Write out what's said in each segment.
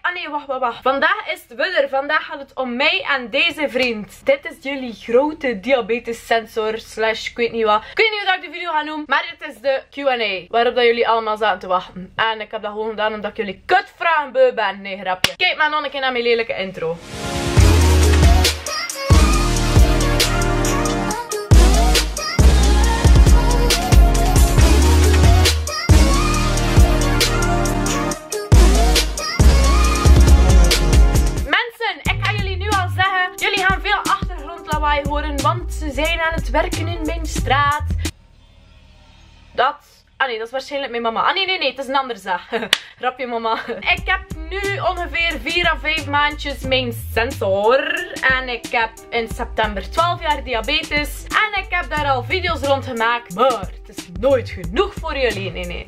Ah nee, wacht. Vandaag is het weer. Vandaag gaat het om mij en deze vriend. Dit is jullie grote diabetes sensor / ik weet niet wat. Ik weet niet hoe ik de video ga noemen. Maar dit is de Q&A. Waarop dat jullie allemaal zaten te wachten. En ik heb dat gewoon gedaan omdat ik jullie kutvragen beu ben. Nee, grapje. Kijk maar nog een keer naar mijn lelijke intro. Jullie gaan veel achtergrondlawaai horen, want ze zijn aan het werken in mijn straat. Ah nee, dat is waarschijnlijk mijn mama. Ah nee, het is een andere zaak. Grapje mama. Ik heb nu ongeveer 4 à 5 maandjes mijn sensor. En ik heb in september 12 jaar diabetes. En ik heb daar al video's rond gemaakt. Maar het is nooit genoeg voor jullie. Nee.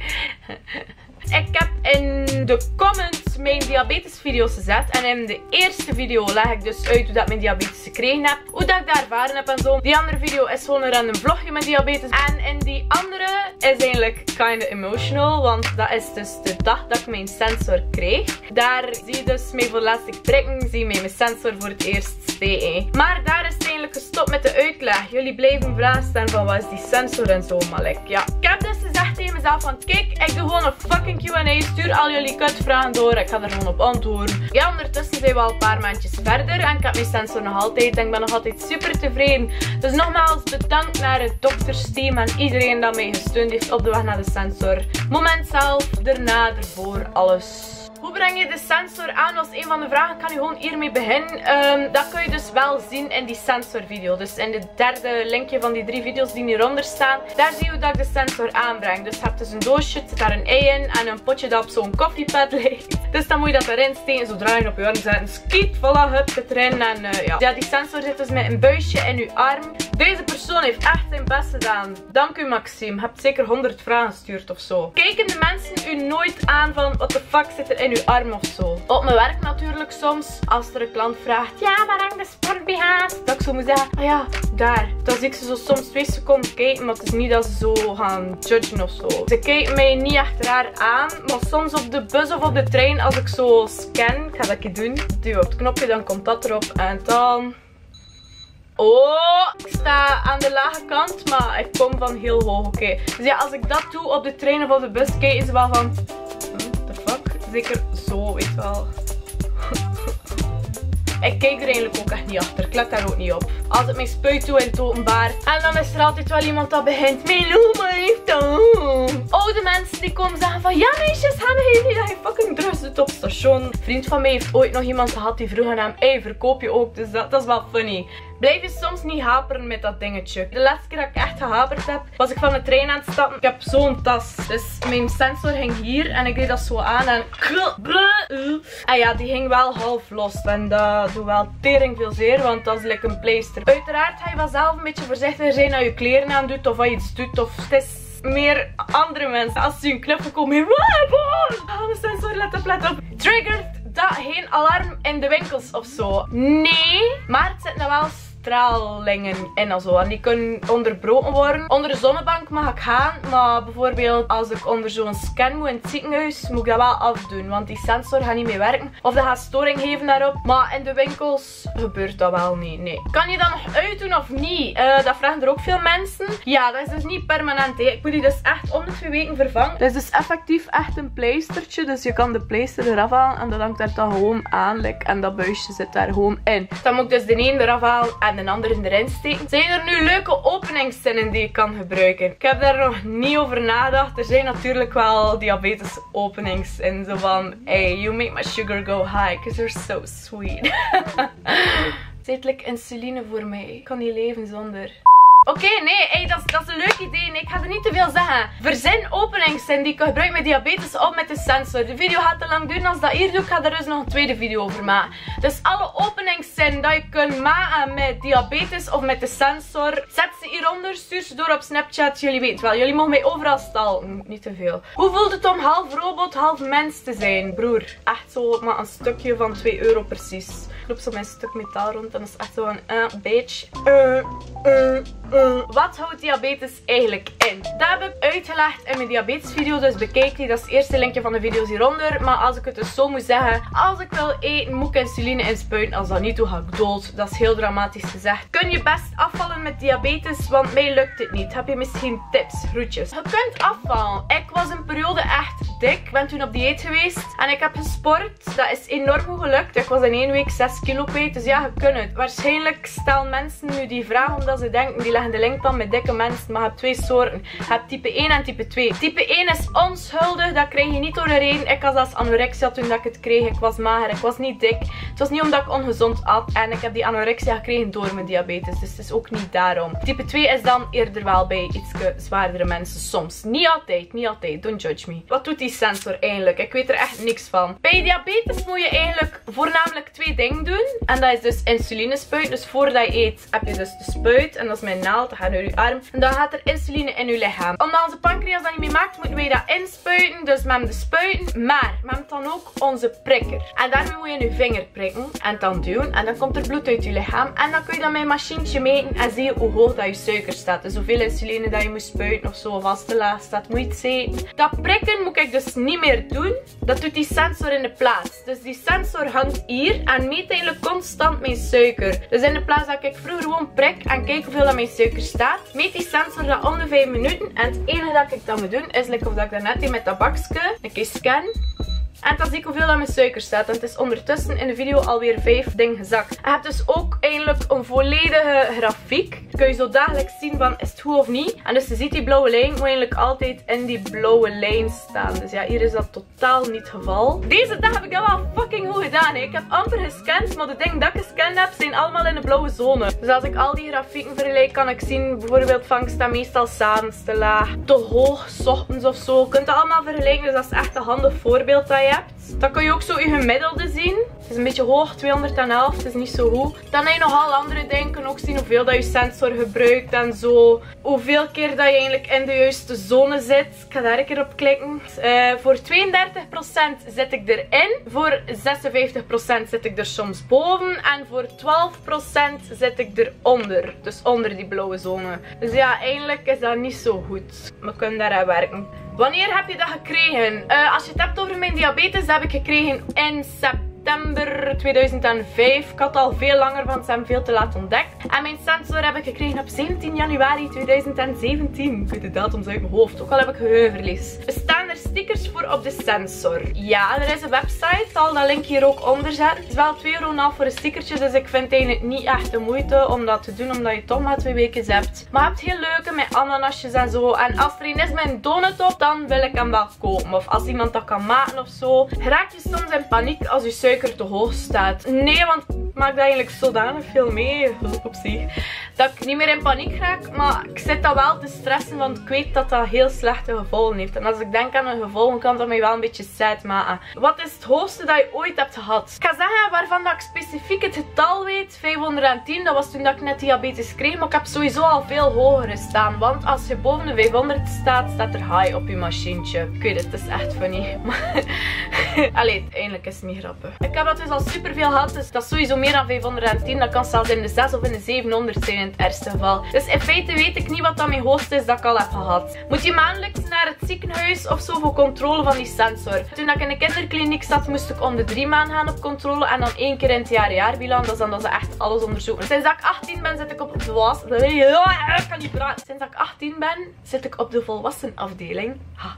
Ik heb in de comments mijn diabetes video's gezet. En in de eerste video leg ik dus uit hoe dat mijn diabetes gekregen heb. Hoe dat ik dat ervaren heb en zo. Die andere video is gewoon een random vlogje met diabetes. En in die andere is eigenlijk kinda emotional. Want dat is dus de dag dat ik mijn sensor kreeg. Daar zie je dus mij voor laatst prikken. Zie je mij mijn sensor voor het eerst steken. Maar daar is het eigenlijk gestopt met de uitleg. Jullie blijven vragen stellen van wat is die sensor en zo. Maar ja. Ik heb dus gezegd tegen mezelf van kijk, ik doe gewoon een fucking Q&A, stuur al jullie kutvragen door. Ik ga er gewoon op antwoorden. Ja, ondertussen zijn we al een paar maandjes verder. En ik heb mijn sensor nog altijd. En ik ben nog altijd super tevreden. Dus nogmaals bedankt naar het doktersteam en iedereen dat mij gesteund heeft op de weg naar de sensor. Moment zelf, daarna, ervoor, alles. Hoe breng je de sensor aan? Was een van de vragen. Ik kan nu gewoon hiermee beginnen. Dat kun je dus wel zien in die sensor video. Dus in de derde linkje van die 3 video's die hieronder staan. Daar zie je hoe dat ik de sensor aanbreng. Dus je hebt dus een doosje, er zit daar een ei in. En een potje dat op zo'n koffiepad ligt. Dus dan moet je dat erin steken. Zodra je op je arm zet. Een skiet, voilà, hup, het erin. En ja, die sensor zit dus met een buisje in je arm. Deze persoon heeft echt zijn best gedaan. Dank u Maxime. Je hebt zeker 100 vragen gestuurd of zo. Kijken de mensen u nooit aan van what the fuck zit er in uw arm of zo? Op mijn werk natuurlijk soms. Als er een klant vraagt, ja waar hangt de sport-BH's? Dat ik zo moet zeggen, ah ja, daar. Dan zie ik ze zo soms 2 seconden kijken. Maar het is niet dat ze zo gaan judgen of zo. Ze kijken mij niet echt raar aan. Maar soms op de bus of op de trein als ik zo scan. Ik ga dat een keer doen. Duw op het knopje, dan komt dat erop. En dan... Oh, ik sta aan de lage kant, maar ik kom van heel hoog. Oké. Dus ja, als ik dat doe op de trein of op de bus, kijken ze wel van... What the fuck? Zeker zo, weet je wel. Ik kijk er eigenlijk ook echt niet achter. Ik let daar ook niet op. Als ik mijn spuit doe in het openbaar. En dan is er altijd wel iemand dat begint. Mijn oma heeft dat. Oude mensen die komen zeggen van... Ja meisjes, hebben jullie dat je fucking drugs doet op station? Een vriend van mij heeft ooit nog iemand gehad die vroeg aan hem... Hey, verkoop je ook? Dus dat is wel funny. Blijf je soms niet haperen met dat dingetje. De laatste keer dat ik echt gehaperd heb, was ik van de trein aan het stappen. Ik heb zo'n tas. Dus mijn sensor hing hier en ik deed dat zo aan en... En ja, die ging wel half los. En dat doet wel tering veel zeer, want dat is like een pleister. Uiteraard ga je wel zelf een beetje voorzichtiger zijn als je kleren aan doet of wat je iets doet. Of het is meer andere mensen. Als ze een knuffel komen, oh, mijn sensor, let op. Triggert dat geen alarm in de winkels of zo? Nee, maar het zit nou wel stralingen in en zo. En die kunnen onderbroken worden. Onder de zonnebank mag ik gaan. Maar bijvoorbeeld als ik onder zo'n scan moet in het ziekenhuis, moet ik dat wel afdoen. Want die sensor gaat niet meer werken. Of dat gaat storing geven daarop. Maar in de winkels gebeurt dat wel niet. Nee. Kan je dat nog uitdoen of niet? Dat vragen er ook veel mensen. Ja, dat is dus niet permanent. Hè. Ik moet die dus echt om de 2 weken vervangen. Dat is dus effectief echt een pleistertje. Dus je kan de pleister eraf halen. En dat hangt daar dan gewoon aan. En dat buisje zit daar gewoon in. Dan moet ik dus de een eraf halen en de andere erin steken. Zijn er nu leuke openingszinnen die ik kan gebruiken? Ik heb daar nog niet over nagedacht. Er zijn natuurlijk wel diabetes openingszinnen. Zo van, hey, you make my sugar go high, because you're so sweet. Zedelijk insuline voor mij. Ik kan niet leven zonder. Oké, nee, hey, dat is een leuk idee. Nee, ik ga er niet te veel zeggen. Verzin openingszin die ik gebruik met diabetes op met de sensor. De video gaat te lang duren als dat hier doe. Ik ga er dus nog een tweede video over maken. Dus alle openingszin dat je kunt maken met diabetes of met de sensor, zet ze hieronder. Stuur ze door op Snapchat. Jullie weten wel, jullie mogen mij overal stalken. Niet te veel. Hoe voelt het om half robot, half mens te zijn, broer? Echt zo, maar een stukje van 2 euro precies. Ik loop zo mijn stuk metaal rond en dat is echt zo een bitch. Wat houdt diabetes eigenlijk in? Dat heb ik uitgelegd in mijn diabetesvideo, dus bekijk die. Dat is het eerste linkje van de video's hieronder. Maar als ik het dus zo moet zeggen, als ik wil eten, moet ik insuline inspuiten. Als dat niet doe, ga ik dood. Dat is heel dramatisch gezegd. Kun je best afvallen met diabetes, want mij lukt het niet. Heb je misschien tips? Groetjes. Je kunt afvallen. Ik was een periode echt dik. Ik ben toen op dieet geweest en ik heb gesport. Dat is enorm goed gelukt. Ik was in 1 week 6 kilo kwijt. Dus ja, je kunt het. Waarschijnlijk stellen mensen nu die vraag omdat ze denken, die leggen de link dan met dikke mensen. Maar je hebt 2 soorten. Je hebt type 1 en type 2. Type 1 is onschuldig. Dat krijg je niet door de reden. Ik had zelfs anorexia toen dat ik het kreeg. Ik was mager. Ik was niet dik. Het was niet omdat ik ongezond at. En ik heb die anorexia gekregen door mijn diabetes. Dus het is ook niet daarom. Type 2 is dan eerder wel bij iets zwaardere mensen. Soms. Niet altijd. Niet altijd. Don't judge me. Wat doet die sensor eigenlijk? Ik weet er echt niks van. Bij diabetes moet je eigenlijk voornamelijk 2 dingen doen. En dat is dus insuline spuiten. Dus voordat je eet heb je dus de spuit. En dat is mijn naald. Dat gaat naar je arm. En dan gaat er insuline in je lichaam. Omdat onze pancreas dat niet meer maakt, moeten wij dat inspuiten. Dus met de spuiten. Maar we hebben dan ook onze prikker. En daarmee moet je in je vinger prikken. En dan duwen. En dan komt er bloed uit je lichaam. En dan kun je dan met een machientje meten. En zie je hoe hoog dat je suiker staat. Dus hoeveel insuline dat je moet spuiten of zo. Of als te laag staat. Moet je het zien. Dat prikken moet ik dus niet meer doen. Dat doet die sensor in de plaats. Dus die sensor hangt hier. En meet eigenlijk constant mijn suiker. Dus in de plaats dat ik vroeger gewoon prik. En kijk hoeveel dat mijn suiker staat. Meet die sensor dat om de 5 minuten. En het enige dat ik dan moet doen. Is like of dat ik daarnet deed met dat bakje. Een keer scan. En dan zie ik hoeveel dat mijn suiker staat. En het is ondertussen in de video alweer 5 dingen gezakt. Je hebt dus ook eigenlijk een volledige grafiek. Kun je zo dagelijks zien van is het goed of niet. En dus je ziet die blauwe lijn moet eigenlijk altijd in die blauwe lijn staan. Dus ja, hier is dat totaal niet het geval. Deze dag heb ik dat wel fucking goed gedaan. Hè. Ik heb amper gescand, maar de dingen dat ik gescand heb zijn allemaal in de blauwe zone. Dus als ik al die grafieken vergelijk, kan ik zien bijvoorbeeld van staat meestal 's avonds te laag, te hoog, 's ochtends of zo. Je kunt dat allemaal vergelijken, dus dat is echt een handig voorbeeld dat je hebt. Dan kun je ook zo je gemiddelde zien. Het is een beetje hoog, 211, het is niet zo goed. Dan heb je nog al andere dingen. Kun je ook zien hoeveel dat je sensor gebruikt en zo. Hoeveel keer dat je eigenlijk in de juiste zone zit. Ik ga daar een keer op klikken. Voor 32% zit ik erin. Voor 56% zit ik er soms boven. En voor 12% zit ik eronder. Dus onder die blauwe zone. Dus ja, eigenlijk is dat niet zo goed. We kunnen daaraan werken. Wanneer heb je dat gekregen? Als je het hebt over mijn diabetes, dat heb ik gekregen in september 2005. Ik had al veel langer, want ze hebben veel te laat ontdekt. En mijn sensor heb ik gekregen op 17 januari 2017. Ik weet de datums uit mijn hoofd, ook al heb ik geheugenverlies. Er staan er stickers voor op de sensor. Ja, er is een website. Ik zal dat link hier ook onder zetten. Het is wel €2,5 voor een stickertje, dus ik vind het eigenlijk niet echt de moeite om dat te doen, omdat je toch maar 2 weken hebt. Maar je hebt heel leuke met ananasjes en zo. En als er een is met een donut op, dan wil ik hem wel kopen. Of als iemand dat kan maken of zo. Raak je soms in paniek als je suiker te hoog staat? Nee, want ik maak dat eigenlijk zodanig veel mee. Oepsie. Dat ik niet meer in paniek raak. Maar ik zit dat wel te stressen, want ik weet dat dat heel slechte gevolgen heeft. En als ik denk aan een gevolgen, kan dat mij wel een beetje sad maken. Wat is het hoogste dat je ooit hebt gehad? Ik ga zeggen waarvan dat ik specifiek het getal weet. 510. Dat was toen dat ik net diabetes kreeg. Maar ik heb sowieso al veel hoger gestaan. Want als je boven de 500 staat, staat er high op je machientje. Ik weet het is echt funny. Allee, eindelijk is het niet grappig. Ik heb dat dus al super veel gehad. Dus dat is sowieso meer dan 510. Dat kan zelfs in de 6 of in de 700 zijn in het ergste geval. Dus in feite weet ik niet wat dat mijn hoogste is dat ik al heb gehad. Moet je maandelijks naar het ziekenhuis of zo voor controle van die sensor. Toen ik in de kinderkliniek zat, moest ik om de 3 maanden gaan op controle. En dan 1 keer in het jaarbilan. Dat is dan dat ze echt alles onderzoeken. Sinds dat ik 18 ben, zit ik op de volwassen... Ik kan niet praten. Sinds dat ik 18 ben, zit ik op de volwassen afdeling. Ha.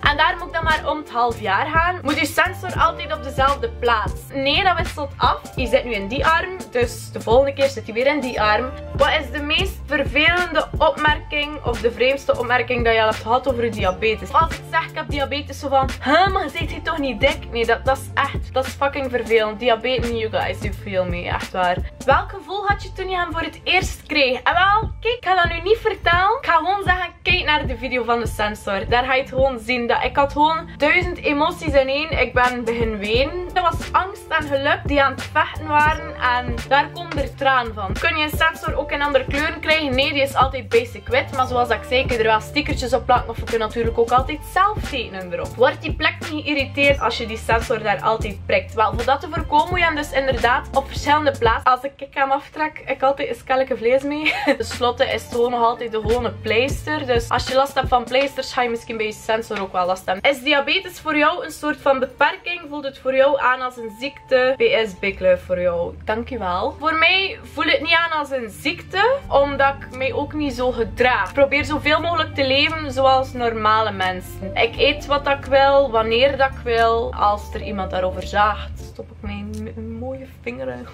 En daar moet ik dan maar om het half jaar gaan. Moet je sensor altijd op dezelfde plaats? Nee, dat wisselt af. Je zit nu in die arm, dus de volgende keer zit hij weer in die arm. Wat is de meest vervelende opmerking of de vreemdste opmerking dat je al hebt gehad over je diabetes? Als ik zeg ik heb diabetes, zo van, maar zit je toch niet dik? Nee, dat is echt, dat is fucking vervelend. Diabetes, you guys, you feel me, echt waar. Welk gevoel had je toen je hem voor het eerst kreeg? En wel, kijk, ik ga dat nu niet vertellen. Ik ga gewoon zeggen, kijk naar de video van de sensor. Daar ga je het gewoon zien. Ik had gewoon 1000 emoties in één. Ik ben begin wenen. Dat was angst angst en geluk die aan het vechten waren en daar komt er traan van. Kun je een sensor ook in andere kleuren krijgen? Nee, die is altijd basic wit, maar zoals ik zei, kun je er wel stickertjes op plakken of je kunt natuurlijk ook altijd zelf tekenen erop. Wordt die plek niet geïrriteerd als je die sensor daar altijd prikt? Wel, voor dat te voorkomen moet je hem dus inderdaad op verschillende plaatsen. Als ik hem aftrek, ik altijd een skelke vlees mee. Ten slotte is het gewoon nog altijd de gewone pleister. Dus als je last hebt van pleisters, ga je misschien bij je sensor ook wel last hebben. Is diabetes voor jou een soort van beperking? Voelt het voor jou aan als een ziekte? PS Bikluif voor jou. Dankjewel. Voor mij voelt het niet aan als een ziekte, omdat ik mij ook niet zo gedraag. Ik probeer zoveel mogelijk te leven zoals normale mensen. Ik eet wat ik wil, wanneer dat ik wil. Als er iemand daarover zaagt, stop ik mijn mooie vingeren.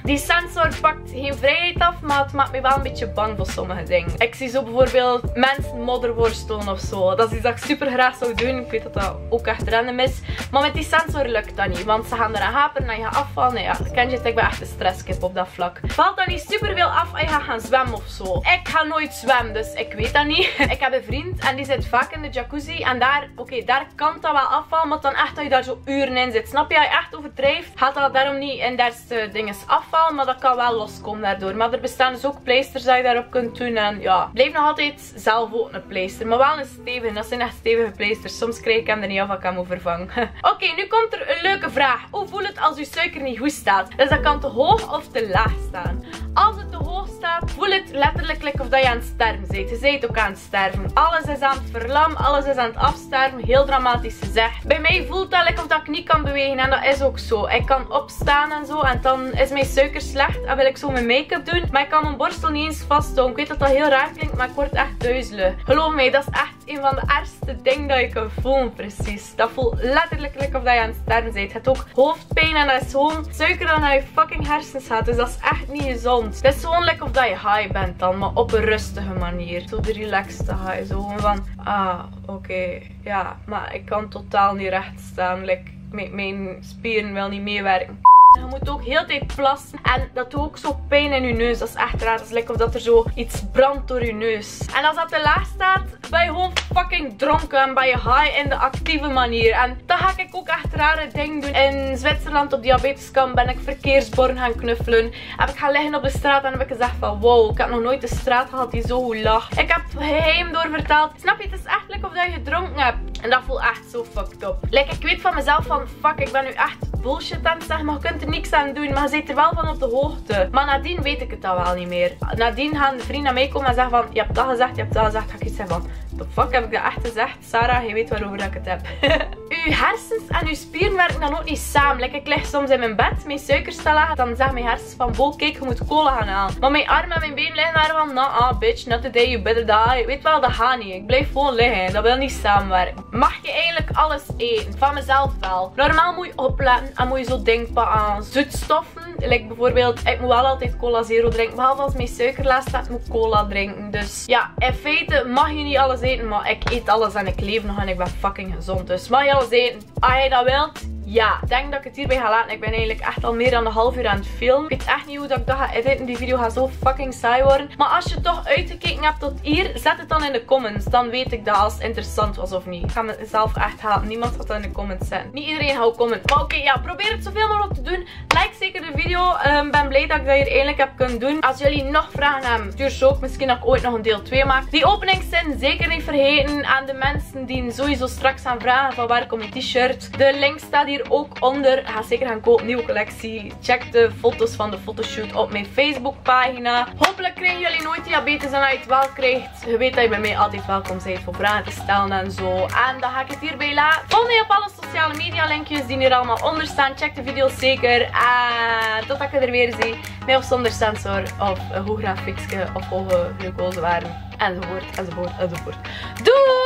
Die sensor pakt geen vrijheid af, maar het maakt me wel een beetje bang voor sommige dingen. Ik zie zo bijvoorbeeld mensen modderworstelen of zo. Dat is iets dat ik super graag zou doen. Ik weet dat dat ook echt random is. Maar met die sensor lukt dat niet. Want ze gaan eraan haperen en je gaat afvallen. Nou ja, ken je het? Ik ben echt een stresskip op dat vlak. Valt dat niet super veel af en je gaat gaan zwemmen of zo? Ik ga nooit zwemmen, dus ik weet dat niet. Ik heb een vriend en die zit vaak in de jacuzzi. En daar, daar kan dat wel afvallen. Maar dan echt dat je daar zo uren in zit. Snap je? Als je echt overdrijft, gaat dat daarom niet in derste dingen afvallen. Maar dat kan wel loskomen daardoor. Maar er bestaan dus ook pleisters dat je daarop kunt doen. En ja, blijf nog altijd zelf ook een pleister. Maar wel een stevige. Dat zijn echt stevige pleisters. Soms krijg ik hem er niet af als ik hem moet vervangen. Oké, nu komt er een leuke vraag. Hoe voelt het als je suiker niet goed staat? Dus dat kan te hoog of te laag staan. Als het te hoog staat, voel het letterlijk of dat je aan het sterven bent. Je bent ook aan het sterven. Alles is aan het verlammen. Alles is aan het afsterven. Heel dramatisch gezegd. Bij mij voelt dat of dat ik niet kan bewegen. En dat is ook zo. Ik kan opstaan en zo. En dan is mijn suiker slecht. En wil ik zo mijn make-up doen. Maar ik kan mijn borstel niet eens vasthouden. Ik weet dat dat heel raar klinkt. Maar ik word echt duizelig. Geloof mij, dat is echt een van de ergste dingen dat je kan voelen. Precies. Dat voelt letterlijk of dat je aan het sterven bent. Je hebt ook hoofdpijn. En dat is gewoon suiker dat naar je fucking hersens gaat. Dus dat is echt niet gezond. Het is gewoon lekker of dat je high bent dan. Maar op een rustige manier. Zo de relaxte high. Zo gewoon van, oké. Ja, maar ik kan totaal niet recht staan. Mijn spieren wil niet meewerken. Je moet ook heel de tijd plassen. En dat doet ook zo pijn in je neus. Dat is echt raar. Dat is lekker of dat er zo iets brandt door je neus. En als dat te laag staat, ben je gewoon fucking dronken. En ben je high in de actieve manier. En dan ga ik ook echt rare dingen doen. In Zwitserland op diabeteskamp ben ik verkeersborden gaan knuffelen. Heb ik gaan liggen op de straat en heb ik gezegd van wow, ik heb nog nooit de straat gehad die zo goed lag. Ik heb geheim doorverteld. Snap je? Het is echt lekker of dat je gedronken hebt. En dat voelt echt zo fucked up. Ik weet van mezelf van fuck, ik ben nu echt bullshit aan het zeggen. Maar je kunt er niks aan doen. Maar je zit er wel van op de hoogte. Maar nadien weet ik het dan wel niet meer. Nadien gaan de vrienden naar mij komen en zeggen van je hebt dat gezegd, je hebt dat gezegd. Ga ik iets zeggen van the fuck heb ik dat echt gezegd? Sarah, je weet waarover ik het heb. Uw hersens en uw spieren werken dan ook niet samen. Ik lig soms in mijn bed, mijn suikers te lagen. Dan zeggen mijn hersens van wow, kijk, je moet cola gaan halen. Maar mijn armen en mijn benen liggen daar van nah, bitch, not today, you better die. Weet wel, dat gaat niet. Ik blijf gewoon liggen. Dat wil niet samenwerken. Mag je eigenlijk alles eten? Van mezelf wel. Normaal moet je opletten en moet je zo denken aan zoetstoffen. Bijvoorbeeld, ik moet wel altijd cola zero drinken. Behalve als mijn suiker laat staat, moet ik cola drinken. Dus ja, in feite mag je niet alles eten. Maar ik eet alles en ik leef nog en ik ben fucking gezond. Dus mag je alles eten? Als je dat wilt, ja. Ik denk dat ik het hierbij ga laten. Ik ben eigenlijk echt al meer dan een half uur aan het filmen. Ik weet echt niet hoe dat ik dat ga editen. Die video gaat zo fucking saai worden. Maar als je toch uitgekeken hebt tot hier, zet het dan in de comments. Dan weet ik dat als het interessant was of niet. Ik ga mezelf echt haten. Niemand gaat dat in de comments zetten. Niet iedereen gaat commenten. Maar oké, ja. Probeer het zoveel mogelijk te doen. Like zeker de video. Ben blij dat ik dat hier eindelijk heb kunnen doen. Als jullie nog vragen hebben, stuur ze ook. Misschien dat ik ooit nog een deel 2 maak. Die openingszin zeker niet vergeten. Aan de mensen die sowieso straks gaan vragen van waar komt die t-shirt. De link staat hier ook onder. Ga zeker gaan kopen. Nieuwe collectie. Check de foto's van de fotoshoot op mijn Facebook pagina. Hopelijk krijgen jullie nooit diabetes. En als je het wel krijgt, je weet dat je bij mij altijd welkom bent voor vragen te stellen en zo. En dan ga ik het hierbij laten. Volg mij op alle sociale media linkjes die hier allemaal onder staan. Check de video's zeker. En totdat ik er weer zie. Met of zonder sensor. Of een hoog grafiekje. Of hoge glucosewaarden. Enzovoort. Doei!